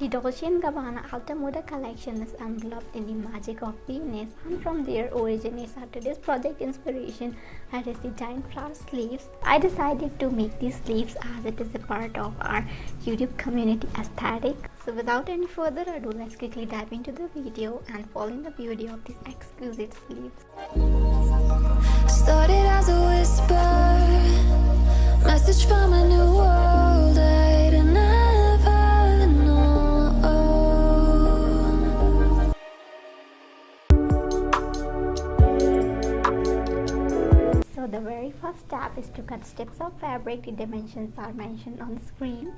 The Dolce Gabanna Alta Moda collection is enveloped in the magic of Venus, and from there originates our today's project inspiration, that is the giant flower sleeves. I decided to make these sleeves as it is a part of our YouTube community aesthetic. So without any further ado, let's quickly dive into the video and fall in the beauty of these exquisite sleeves. Started as a whisper, message from a new world I'd never known. So the very first step is to cut strips of fabric. The dimensions are mentioned on the screen.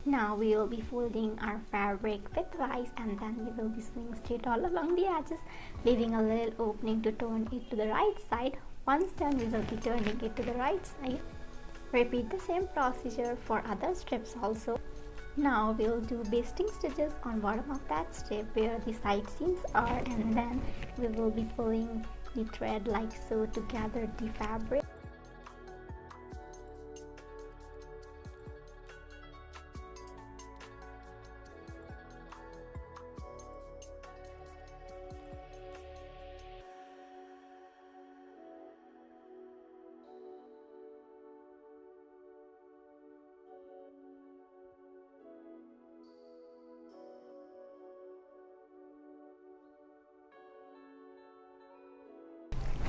Now we will be folding our fabric widthwise, and then we will be sewing straight all along the edges, leaving a little opening to turn it to the right side. Once done, we will be turning it to the right side. Repeat the same procedure for other strips also. Now we will do basting stitches on bottom of that strip where the side seams are, and then we will be pulling the thread like so to gather the fabric.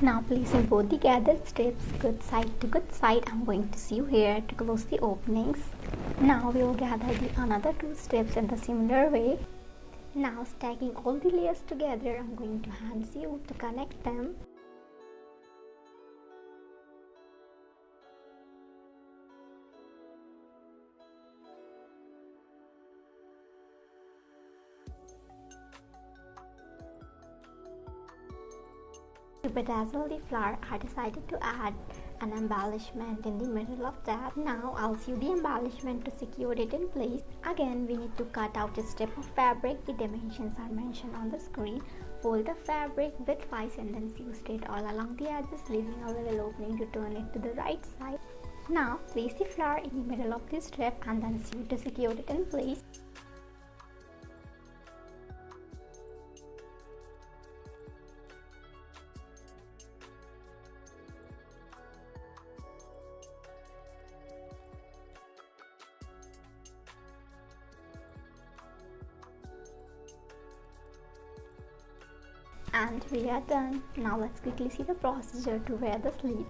Now placing both the gathered strips good side to good side, I'm going to sew here to close the openings. Now we will gather the another two strips in the similar way. Now stacking all the layers together, I'm going to hand sew to connect them. To bedazzle the flower, I decided to add an embellishment in the middle of that. Now I'll sew the embellishment to secure it in place. Again, we need to cut out a strip of fabric. The dimensions are mentioned on the screen. Fold the fabric widthwise and then sew straight all along the edges, leaving a little opening to turn it to the right side. Now place the flower in the middle of the strip and then sew to secure it in place. And we are done. Now let's quickly see the procedure to wear the sleeve.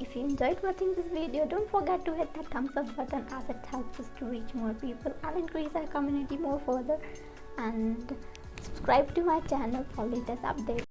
If you enjoyed watching this video, don't forget to hit that thumbs up button as it helps us to reach more people and increase our community more further, and subscribe to my channel for latest updates.